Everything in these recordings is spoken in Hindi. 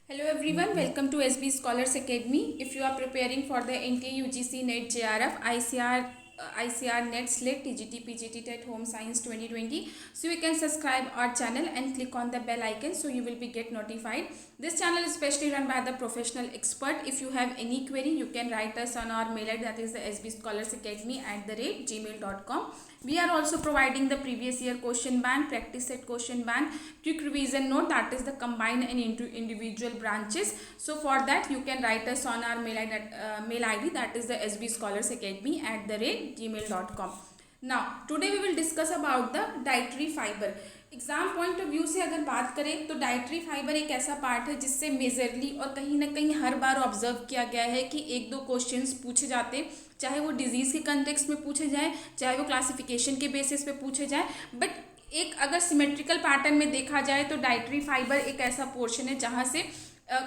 Hello everyone, welcome to SB Scholars Academy. If you are preparing for the NK UGC NET JRF ICR NET SLET TGT PGT TET Home Science 2020, so you can subscribe our channel and click on the bell icon so you will be get notified. This channel is specially run by the professional expert. If you have any query, you can write us on our mail ID, that is the sbscholarsacademy@gmail.com. We are also providing the previous year question bank, practice set question bank, quick revision note, that is the combined and into individual branches. So for that you can write us on our mail ID, that is the sbscholarsacademy@gmail.com. Now today we will discuss about the dietary fiber. Exam point of view से अगर बात करें तो डाइटरी फाइबर एक ऐसा पार्ट है जिससे मेजरली और कहीं ना कहीं हर बार ऑब्जर्व किया गया है कि एक दो क्वेश्चंस पूछे जाते हैं, चाहे वो डिजीज़ के कंटेक्स्ट में पूछे जाए, चाहे वो क्लासिफिकेशन के बेसिस पे पूछे जाए, बट एक अगर सिमेट्रिकल पैटर्न में देखा जाए तो डाइटरी फाइबर एक ऐसा पोर्शन है जहाँ से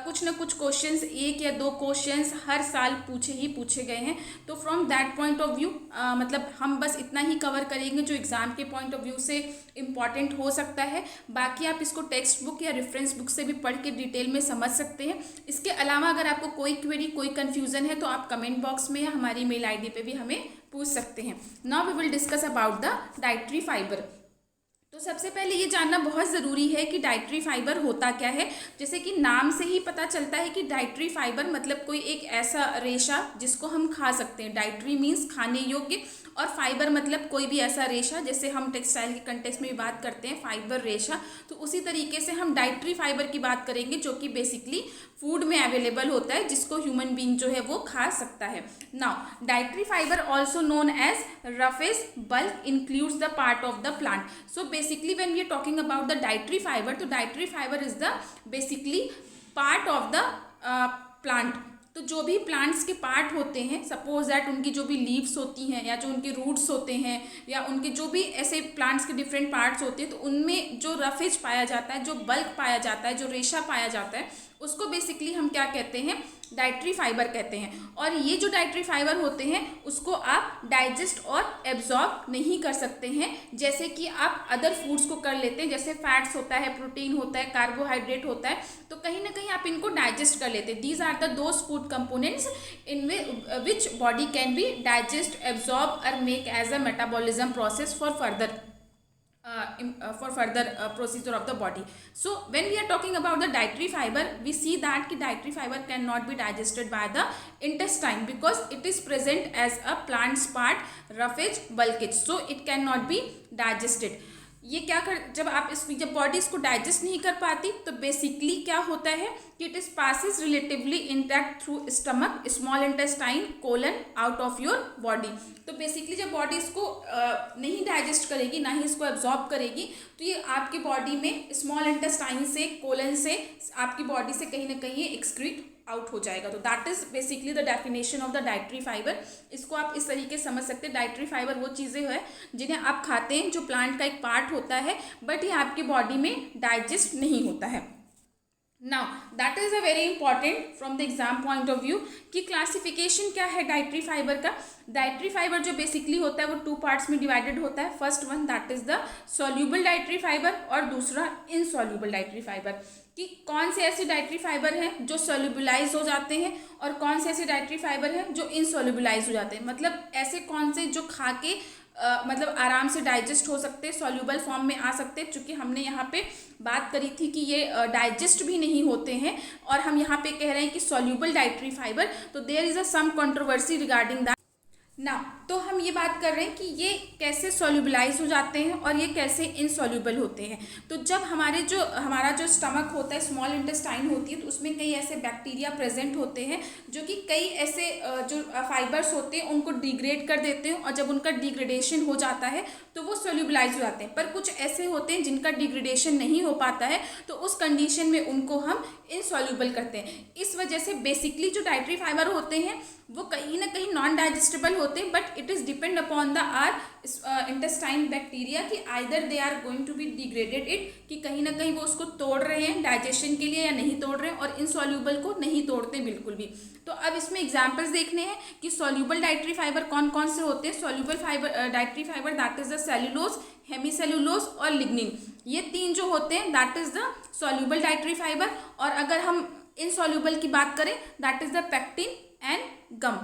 कुछ ना कुछ क्वेश्चंस, एक या दो क्वेश्चंस हर साल पूछे गए हैं. तो from that point of view मतलब हम बस इतना ही कवर करेंगे जो एग्ज़ाम के पॉइंट ऑफ व्यू से इम्पॉर्टेंट हो सकता है. बाकी आप इसको टेक्स्ट बुक या रेफरेंस बुक से भी पढ़ के डिटेल में समझ सकते हैं. इसके अलावा अगर आपको कोई क्वेरी, कोई कन्फ्यूज़न है तो आप कमेंट बॉक्स में या हमारी मेल ID पे भी हमें पूछ सकते हैं. Now we will discuss about the dietary fibre. तो सबसे पहले ये जानना बहुत ज़रूरी है कि डाइटरी फाइबर होता क्या है. जैसे कि नाम से ही पता चलता है कि डाइटरी फाइबर मतलब कोई एक ऐसा रेशा जिसको हम खा सकते हैं. डाइटरी मीन्स खाने योग्य, और फाइबर मतलब कोई भी ऐसा रेशा, जैसे हम टेक्सटाइल के कंटेक्स्ट में भी बात करते हैं फाइबर रेशा, तो उसी तरीके से हम डाइटरी फाइबर की बात करेंगे जो कि बेसिकली फूड में अवेलेबल होता है, जिसको ह्यूमन बीइंग जो है वो खा सकता है. Now dietary fibre also known as roughage bulk includes the part of the plant. So basically when we are talking about the dietary fibre, तो dietary fibre is the basically part of the plant. तो जो भी प्लांट्स के पार्ट होते हैं, सपोज दैट उनकी जो भी लीव्स होती हैं या जो उनके रूट्स होते हैं या उनके जो भी ऐसे प्लांट्स के डिफरेंट पार्ट्स होते हैं, तो उनमें जो रफेज पाया जाता है, जो बल्क पाया जाता है, जो रेशा पाया जाता है, उसको बेसिकली हम क्या कहते हैं, डाइटरी फाइबर कहते हैं. और ये जो डाइटरी फाइबर होते हैं उसको आप डाइजेस्ट और एब्जॉर्ब नहीं कर सकते हैं जैसे कि आप अदर फूड्स को कर लेते हैं. जैसे फैट्स होता है, प्रोटीन होता है, कार्बोहाइड्रेट होता है, तो कहीं ना कहीं आप इनको डाइजेस्ट कर लेते हैं. These are the those food components in which body can be digest, absorb और make as a metabolism process for further procedure of the body. So when we are talking about the dietary fiber, we see that ki dietary fiber cannot be digested by the intestine because it is present as a plant's part, roughage, bulkage, so it cannot be digested. ये क्या कर, जब बॉडी इसको डाइजेस्ट नहीं कर पाती तो बेसिकली क्या होता है कि it is passes relatively intact through stomach, small intestine, colon out of your body. तो बेसिकली जब बॉडी इसको नहीं डाइजेस्ट करेगी, ना ही इसको एब्जॉर्ब करेगी, तो ये आपकी बॉडी में स्मॉल इंटेस्टाइन से, कोलन से, आपकी बॉडी से कहीं ना कहीं एक्सक्रीट आउट हो जाएगा. तो that is basically the definition of the dietary fibre. इसको आप इस तरीके से समझ सकते हैं. डाइटरी फाइबर वो चीज़ें हैं जिन्हें आप खाते हैं, जो प्लांट का एक पार्ट होता है, बट ये आपकी बॉडी में डाइजेस्ट नहीं होता है. Now that is a very important from the exam point of view कि क्लासिफिकेशन क्या है डाइटरी फाइबर का. डाइटरी फाइबर जो बेसिकली होता है वो टू पार्ट्स में डिवाइडेड होता है. First one that is the soluble dietary fibre और दूसरा इनसॉल्यूबल डाइटरी फाइबर. कि कौन से ऐसे डाइटरी फाइबर हैं जो सॉल्यूबलाइज हो जाते हैं और कौन से ऐसे डाइटरी फाइबर हैं जो इनसॉल्यूबलाइज हो जाते हैं. मतलब ऐसे कौन से जो खा के मतलब आराम से डाइजेस्ट हो सकते हैं, सॉल्यूबल फॉर्म में आ सकते हैं. चूँकि हमने यहाँ पे बात करी थी कि ये डाइजेस्ट भी नहीं होते हैं और हम यहाँ पे कह रहे हैं कि सॉल्यूबल डाइटरी फाइबर, तो there is a some controversy regarding that. ना तो हम ये बात कर रहे हैं कि ये कैसे सॉल्यूबलाइज हो जाते हैं और ये कैसे इनसॉल्यूबल होते हैं. तो जब हमारा जो स्टमक होता है, स्मॉल इंटेस्टाइन होती है, तो उसमें कई ऐसे बैक्टीरिया प्रेजेंट होते हैं जो कि कई ऐसे जो फाइबर्स होते हैं उनको डिग्रेड कर देते हैं, और जब उनका डिग्रेडेशन हो जाता है तो वो सॉल्यूबलाइज हो जाते हैं. पर कुछ ऐसे होते हैं जिनका डिग्रेडेशन नहीं हो पाता है, तो उस कंडीशन में उनको हम इनसॉल्यूबल करते हैं. इस वजह से बेसिकली जो डाइटरी फाइबर होते हैं वो कहीं ना कहीं नॉन डाइजेस्टेबल होते हैं, but it is depend upon the our intestine bacteria कि either they are going to be degraded it, कि कहीं ना कहीं वो उसको तोड़ रहे हैं डाइजेशन के लिए या नहीं तोड़ रहे हैं, और इनसॉल्यूबल को नहीं तोड़ते बिल्कुल भी. तो अब इसमें एग्जाम्पल्स देखने हैं कि सॉल्यूबल डाइटरी फाइबर कौन कौन से होते हैं. Soluble fibre dietary fibre that is the cellulose, hemicellulose और लिग्निन. ये तीन जो होते हैं that is the soluble dietary fibre. और अगर हम इनसॉल्यूबल की बात करें that is the pectin and gum.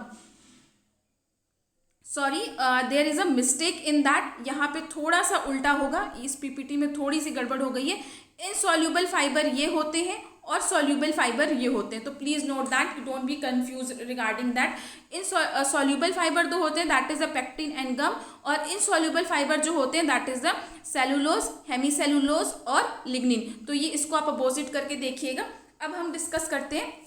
Sorry, there is a mistake in that, यहाँ पे थोड़ा सा उल्टा होगा, इस पीपीटी में थोड़ी सी गड़बड़ हो गई है। इनसॉल्यूबल फाइबर ये होते हैं और सॉल्यूबल फाइबर ये होते हैं, तो please note that, don't be confuse regarding that. इन सॉल्यूबल फाइबर दो होते हैं that is the pectin and gum, और इनसॉल्यूबल फाइबर जो होते हैं that is the cellulose, hemicellulose और लिग्निन। तो ये इसको आप अपोजिट करके देखिएगा। अब हम डिस्कस करते हैं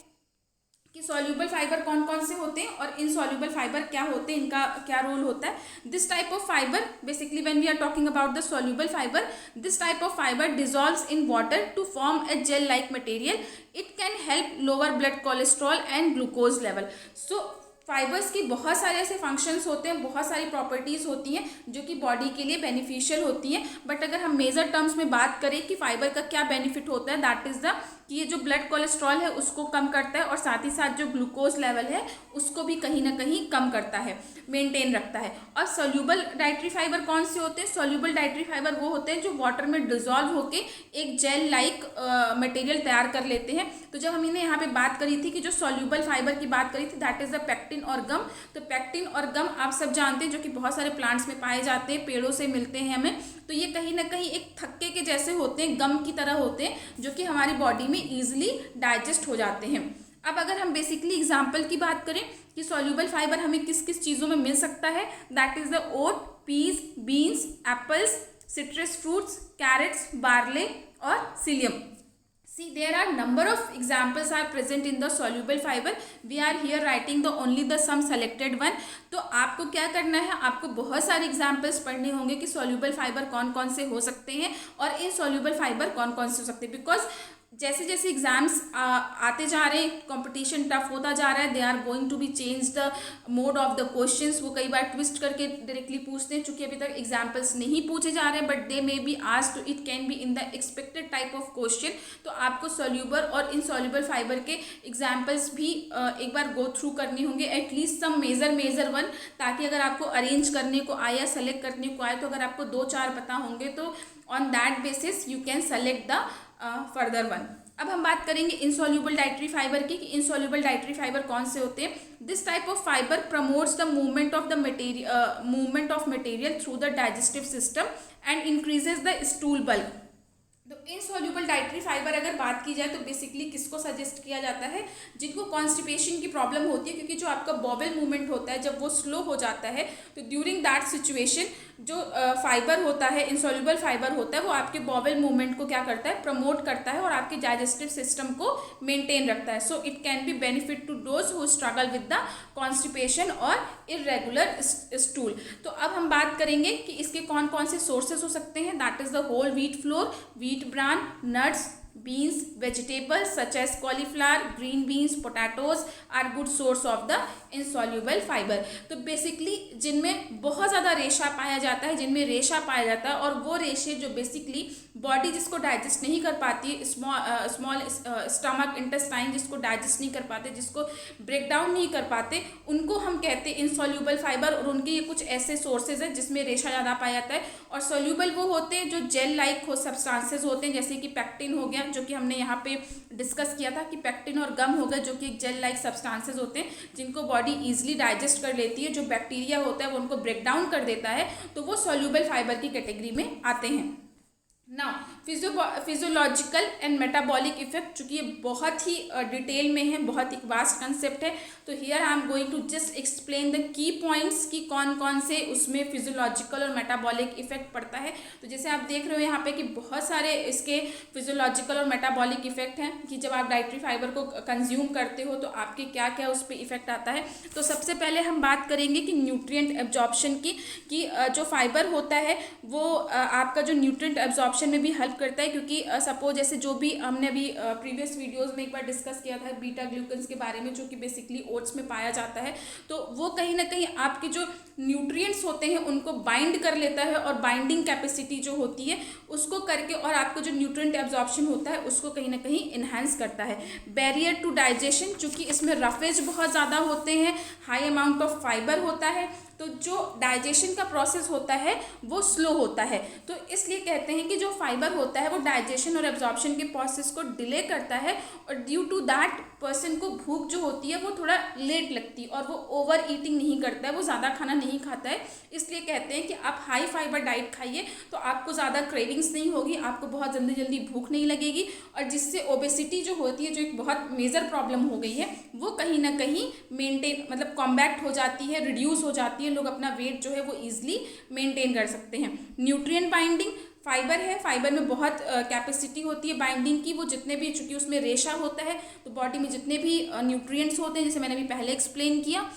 कि सॉल्यूबल फाइबर कौन कौन से होते हैं और इनसॉल्यूबल फाइबर क्या होते हैं, इनका क्या रोल होता है। This type of fibre basically when we are talking about the soluble fibre, this type of fibre dissolves in water to form a gel like material. It can help lower blood cholesterol and glucose level. So fibres की बहुत सारे ऐसे फंक्शंस होते हैं, बहुत सारी प्रॉपर्टीज़ होती हैं जो कि बॉडी के लिए बेनिफिशियल होती हैं। बट अगर हम मेजर टर्म्स में बात करें कि फाइबर का क्या बेनिफिट होता है, दैट इज़ द कि ये जो ब्लड कोलेस्ट्रॉल है उसको कम करता है और साथ ही साथ जो ग्लूकोज लेवल है उसको भी कहीं ना कहीं कम करता है, मेंटेन रखता है। और सोल्यूबल डाइटरी फाइबर कौन से होते हैं? सोल्यूबल डाइटरी फाइबर वो होते हैं जो वाटर में डिजॉल्व होके एक जेल लाइक मटेरियल तैयार कर लेते हैं। तो जब हमने यहाँ पे बात करी थी कि जो सोल्यूबल फाइबर की बात करी थी दैट इज द पेक्टिन और गम। तो पेक्टिन और गम आप सब जानते हैं जो कि बहुत सारे प्लांट्स में पाए जाते हैं, पेड़ों से मिलते हैं हमें। तो ये कहीं ना कहीं एक थक्के के जैसे होते हैं, गम की तरह होते हैं, जो कि हमारी बॉडी में ईजिली डाइजेस्ट हो जाते हैं। अब अगर हम बेसिकली एग्जाम्पल की बात करें कि सॉल्यूबल फाइबर हमें किस किस चीज़ों में मिल सकता है, that is the oat, peas, beans, apples, citrus fruits, carrots, barley और psyllium. See, there are number of examples are present in the soluble fiber. We are here writing the only the some selected one. तो आपको क्या करना है, आपको बहुत सारे एग्जाम्पल्स पढ़ने होंगे कि सॉल्यूबल फाइबर कौन कौन से हो सकते हैं और इनसॉल्यूबल फाइबर कौन कौन से हो सकते हैं। बिकॉज जैसे जैसे एग्जाम्स आते जा रहे हैं, कंपटीशन टफ होता जा रहा है, they are going to be change the mode of the questions. वो कई बार ट्विस्ट करके डायरेक्टली पूछते हैं, चूंकि अभी तक एग्जाम्पल्स नहीं पूछे जा रहे हैं, but they may be asked, it can be in the expected type of question. तो आपको सॉल्यूबल और इनसॉल्यूबल फाइबर के एग्जाम्पल्स भी एक बार गो थ्रू करने होंगे, एटलीस्ट सम मेजर वन, ताकि अगर आपको अरेंज करने को आए या सेलेक्ट करने को आए तो अगर आपको 2-4 पता होंगे तो on that basis you can select the further one. अब हम बात करेंगे इनसॉल्यूबल डाइटरी फाइबर की कि इनसॉल्यूबल डाइटरी फाइबर कौन से होते हैं। This type of fibre promotes the movement of material through the digestive system and increases the stool bulk. तो इनसॉल्यूबल डाइटरी फाइबर अगर बात की जाए तो बेसिकली किसको सजेस्ट किया जाता है, जिनको कॉन्स्टिपेशन की प्रॉब्लम होती है, क्योंकि जो आपका बॉबल मूवमेंट होता है जब वो स्लो हो जाता है तो ड्यूरिंग दैट सिचुएशन जो फाइबर होता है, इनसॉल्यूबल फाइबर होता है, वो आपके बॉबल मूवमेंट को क्या करता है, प्रमोट करता है और आपके डाइजेस्टिव सिस्टम को मेंटेन रखता है। So it can be benefit to those who struggle with the constipation और इरेगुलर स्टूल। तो अब हम बात करेंगे कि इसके कौन कौन से सोर्सेस हो सकते हैं। That is the whole wheat flour, wheat bran, nuts, beans, vegetables such as cauliflower, green beans, potatoes are good source of the insoluble fiber। तो बेसिकली जिनमें बहुत ज़्यादा रेशा पाया जाता है, जिनमें रेशा पाया जाता है, और वो रेशे जो बेसिकली बॉडी जिसको डाइजेस्ट नहीं कर पाती है, स्मॉल स्टमक इंटेस्टाइन जिसको डाइजेस्ट नहीं कर पाते, जिसको ब्रेक डाउन नहीं कर पाते, उनको हम कहते हैं इनसॉल्यूबल फाइबर। और उनके ये कुछ ऐसे सोर्सेज है जिसमें रेशा ज़्यादा पाया जाता है। और सोल्यूबल वो होते हैं जो जेल लाइक हो सब्सटेंसेज होते हैं, जैसे कि पेक्टिन हो गया जो कि हमने यहाँ पे डिस्कस किया था कि पेक्टिन और गम हो गए जो कि एक जेल लाइक सब्सटेंसेज होते हैं जिनको बॉडी इजीली डाइजेस्ट कर लेती है। जो बैक्टीरिया होता है वो उनको ब्रेक डाउन कर देता है, तो वो सोल्यूबल फाइबर की कैटेगरी में आते हैं। Now physiological and metabolic effect, चूँकि ये बहुत ही डिटेल में है, बहुत ही वास्ट कंसेप्ट है, तो here I am going to just explain the key points कि कौन कौन से उसमें फिजियोलॉजिकल और मेटाबॉलिक इफेक्ट पड़ता है। तो जैसे आप देख रहे हो यहाँ पे कि बहुत सारे इसके फिजियोलॉजिकल और मेटाबॉलिक इफेक्ट हैं कि जब आप डाइटरी फाइबर को कंज्यूम करते हो तो आपके क्या क्या उस पर इफेक्ट आता है। तो सबसे पहले हम बात करेंगे कि न्यूट्रिएंट एब्जॉर्प्शन की, कि जो फाइबर होता है वो आपका जो न्यूट्रिएंट एब्जॉर्प्शन में भी हेल्प करता है, क्योंकि सपोज जैसे जो भी हमने अभी प्रीवियस वीडियोस में एक बार डिस्कस किया था बीटा ग्लूकन्स के बारे में, जो कि बेसिकली ओट्स में पाया जाता है, तो वो कहीं ना कहीं आपके जो न्यूट्रिएंट्स होते हैं उनको बाइंड कर लेता है और बाइंडिंग कैपेसिटी जो होती है उसको करके, और आपको जो न्यूट्रिएंट एब्जॉर्प्शन होता है उसको कहीं ना कहीं इन्हांस करता है। बैरियर टू डाइजेशन, चूँकि इसमें रफेज बहुत ज़्यादा होते हैं, हाई अमाउंट ऑफ फाइबर होता है, तो जो डाइजेशन का प्रोसेस होता है वो स्लो होता है। तो इसलिए कहते हैं कि जो फाइबर होता है वो डाइजेशन और एब्जॉर्प्शन के प्रोसेस को डिले करता है, और ड्यू टू दैट पर्सन को भूख जो होती है वो थोड़ा लेट लगती है, और वो ओवर ईटिंग नहीं करता है, वो ज़्यादा खाना नहीं खाता है। इसलिए कहते हैं कि आप हाई फाइबर डाइट खाइए तो आपको ज़्यादा क्रेविंग्स नहीं होगी, आपको बहुत जल्दी जल्दी भूख नहीं लगेगी, और जिससे ओबेसिटी जो होती है, जो एक बहुत मेजर प्रॉब्लम हो गई है, वो कहीं ना कहीं मेंटेन मतलब कॉम्बैक्ट हो जाती है, रिड्यूस हो जाती है। लोग अपना वेट जो है वो ईजिली मेंटेन कर सकते हैं। न्यूट्रिएंट बाइंडिंग, फाइबर है, फाइबर में बहुत कैपेसिटी होती है बाइंडिंग की। वो जितने भी, चूंकि उसमें रेशा होता है तो बॉडी में जितने भी न्यूट्रिएंट्स होते हैं, जैसे मैंने अभी पहले एक्सप्लेन किया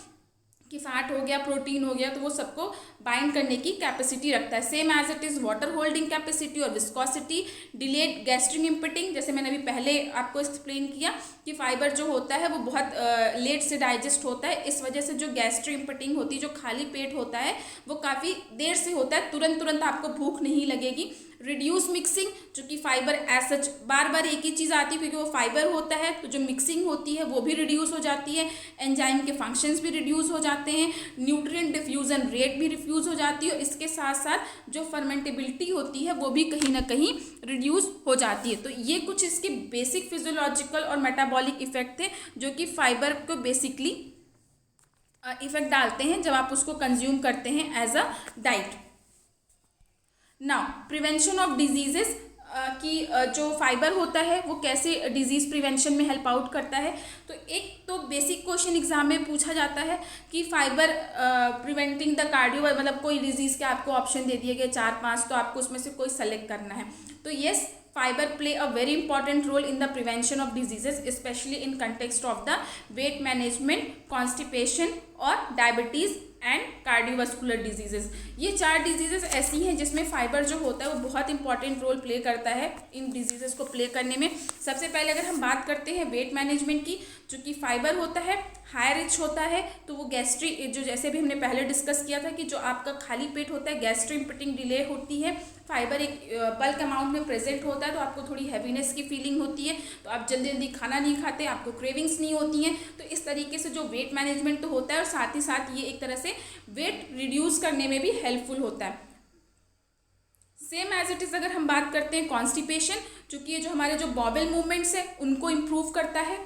कि फैट हो गया, प्रोटीन हो गया, तो वो सबको बाइंड करने की कैपेसिटी रखता है। Same as it is water holding capacity और विस्कोसिटी, डिलेड गैस्ट्रिक इम्पिटिंग, जैसे मैंने अभी पहले आपको एक्सप्लेन किया कि फाइबर जो होता है वो बहुत लेट से डाइजेस्ट होता है। इस वजह से जो गैस्ट्रिक इम्पिटिंग होती है, जो खाली पेट होता है, वो काफ़ी देर से होता है, तुरंत आपको भूख नहीं लगेगी। रिड्यूस मिक्सिंग, चूँकि फाइबर एज सच बार बार एक ही चीज़ आती है क्योंकि वो फाइबर होता है, तो जो मिक्सिंग होती है वो भी रिड्यूस हो जाती है, एंजाइम के फंक्शंस भी रिड्यूस हो जाते हैं, न्यूट्रिएंट डिफ्यूजन रेट भी रिफ्यूज हो जाती है, और इसके साथ साथ जो फर्मेंटेबिलिटी होती है वो भी कहीं ना कहीं रिड्यूस हो जाती है। तो ये कुछ इसके बेसिक फिजियोलॉजिकल और मेटाबॉलिक इफेक्ट थे जो कि फाइबर को बेसिकली इफेक्ट डालते हैं जब आप उसको कंज्यूम करते हैं as a diet. Now prevention of diseases कि जो फाइबर होता है वो कैसे डिजीज़ प्रिवेंशन में हेल्प आउट करता है। तो एक तो बेसिक क्वेश्चन एग्जाम में पूछा जाता है कि फाइबर प्रिवेंटिंग द कार्डियो, मतलब कोई डिजीज़ के आपको ऑप्शन दे दिए गए 4-5, तो आपको उसमें से कोई सेलेक्ट करना है। तो yes, fibre play a very important role in the prevention of diseases, specially in context of the weight management, constipation और डायबिटीज़ एंड कार्डियोवास्कुलर डिजीजेस। ये 4 डिजीजेस ऐसी हैं जिसमें फाइबर जो होता है वो बहुत इंपॉर्टेंट रोल प्ले करता है इन डिजीजेस को प्ले करने में। सबसे पहले अगर हम बात करते हैं वेट मैनेजमेंट की, चूँकि फाइबर होता है हाई रिच होता है, तो वो गैस्ट्रिक, जो जैसे भी हमने पहले डिस्कस किया था कि जो आपका खाली पेट होता है, गैस्ट्रिक इम्पिटिंग डिले होती है, फाइबर एक बल्क अमाउंट में प्रेजेंट होता है तो आपको थोड़ी हैवीनेस की फीलिंग होती है, तो आप जल्दी जल्दी खाना नहीं खाते, आपको क्रेविंग्स नहीं होती हैं। तो इस तरीके से जो वेट मैनेजमेंट तो होता है, और साथ ही साथ ये एक तरह से वेट रिड्यूस करने में भी हेल्पफुल होता है। सेम एज इट इज़ अगर हम बात करते हैं कॉन्स्टिपेशन, चूँकि ये जो हमारे जो बॉबल मूवमेंट्स है उनको इम्प्रूव करता है,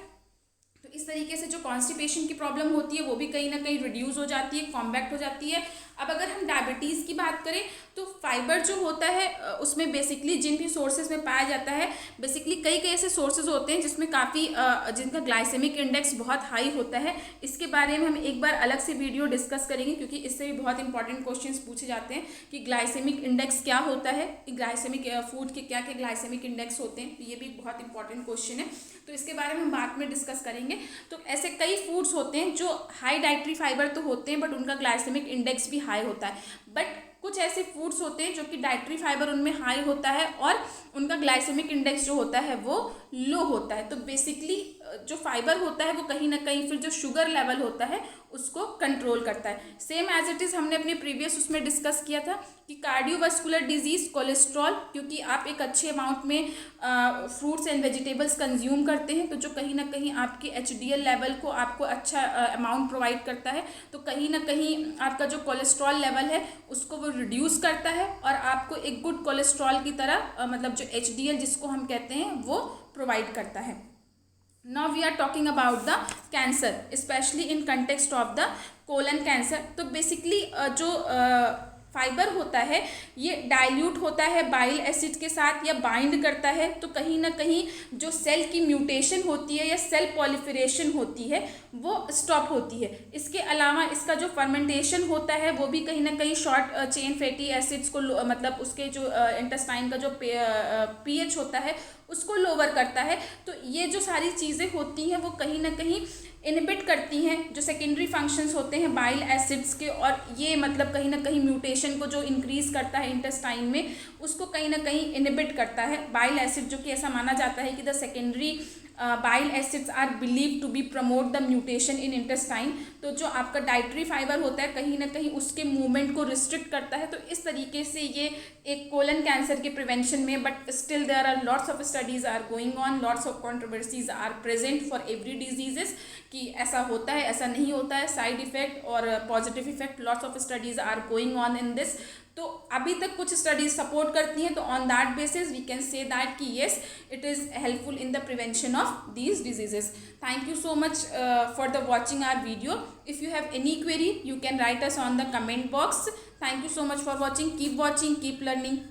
तो इस तरीके से जो कॉन्स्टिपेशन की प्रॉब्लम होती है वो भी कहीं ना कहीं रिड्यूस हो जाती है, कॉम्बैक्ट हो जाती है। अब अगर हम डायबिटीज़ की बात करें तो फाइबर जो होता है उसमें बेसिकली जिन भी सोर्सेज में पाया जाता है, बेसिकली कई ऐसे सोर्सेज होते हैं जिसमें काफ़ी जिनका ग्लाइसेमिक इंडेक्स बहुत हाई होता है। इसके बारे में हम एक बार अलग से वीडियो डिस्कस करेंगे, क्योंकि इससे भी बहुत इंपॉर्टेंट क्वेश्चंस पूछे जाते हैं कि ग्लाइसेमिक इंडेक्स क्या होता है, कि ग्लाइसेमिक फूड के क्या क्या ग्लाइसेमिक इंडेक्स होते हैं। तो ये भी बहुत इंपॉर्टेंट क्वेश्चन है, तो इसके बारे में हम बाद में डिस्कस करेंगे। तो ऐसे कई फूड्स होते हैं जो हाई डाइटरी फाइबर तो होते हैं बट उनका ग्लाइसेमिक इंडेक्स भी हाई होता है, बट कुछ ऐसे फूड्स होते हैं जो कि डाइटरी फाइबर उनमें हाई होता है और उनका ग्लाइसेमिक इंडेक्स जो होता है वो लो होता है। तो बेसिकली जो फाइबर होता है वो कहीं ना कहीं फिर जो शुगर लेवल होता है उसको कंट्रोल करता है। सेम एज इट इज़ हमने अपने प्रीवियस उसमें डिस्कस किया था कि कार्डियोवास्कुलर डिजीज़, कोलेस्ट्रॉल, क्योंकि आप एक अच्छे अमाउंट में फ्रूट्स एंड वेजिटेबल्स कंज्यूम करते हैं, तो जो कहीं ना कहीं आपके HDL लेवल को आपको अच्छा अमाउंट प्रोवाइड करता है, तो कहीं ना कहीं आपका जो कोलेस्ट्रॉल लेवल है उसको वो रिड्यूस करता है और आपको एक गुड कोलेस्ट्रॉल की तरह मतलब जो HDL जिसको हम कहते हैं वो प्रोवाइड करता है। Now we are talking about the cancer, especially in context of the colon cancer। तो बेसिकली जो फाइबर होता है ये डाइल्यूट होता है बाइल एसिड के साथ या बाइंड करता है, तो कहीं ना कहीं जो सेल की म्यूटेशन होती है या सेल पॉलिफरेशन होती है वो स्टॉप होती है। इसके अलावा इसका जो फर्मेंटेशन होता है वो भी कहीं ना कहीं शॉर्ट चेन फैटी एसिड्स को मतलब उसके जो इंटेस्टाइन का जो pH होता है उसको लोअर करता है। तो ये जो सारी चीज़ें होती हैं वो कहीं ना कहीं इनहिबिट करती हैं जो सेकेंडरी फंक्शंस होते हैं बाइल एसिड्स के, और ये मतलब कहीं ना कहीं म्यूटेशन को जो इंक्रीज़ करता है इंटेस्टाइन में उसको कहीं ना कहीं इनहिबिट करता है बाइल एसिड, जो कि ऐसा माना जाता है कि the secondary bile acids are believe to be promote the mutation in intestine. तो जो आपका डाइटरी फाइबर होता है कहीं ना कहीं उसके मूवमेंट को रिस्ट्रिक्ट करता है। तो इस तरीके से ये एक कोलन कैंसर के प्रिवेंशन में, but still there are lots of studies are going on, lots of controversies are present for every diseases कि ऐसा होता है ऐसा नहीं होता है, साइड इफेक्ट और positive effect, lots of studies are going on in this. तो अभी तक कुछ स्टडीज सपोर्ट करती हैं, तो on that basis we can say that कि yes it is helpful in the prevention of these diseases. Thank you so much for the watching our video. If you have any query, you can write us on the comment box. Thank you so much for watching. Keep watching, keep learning.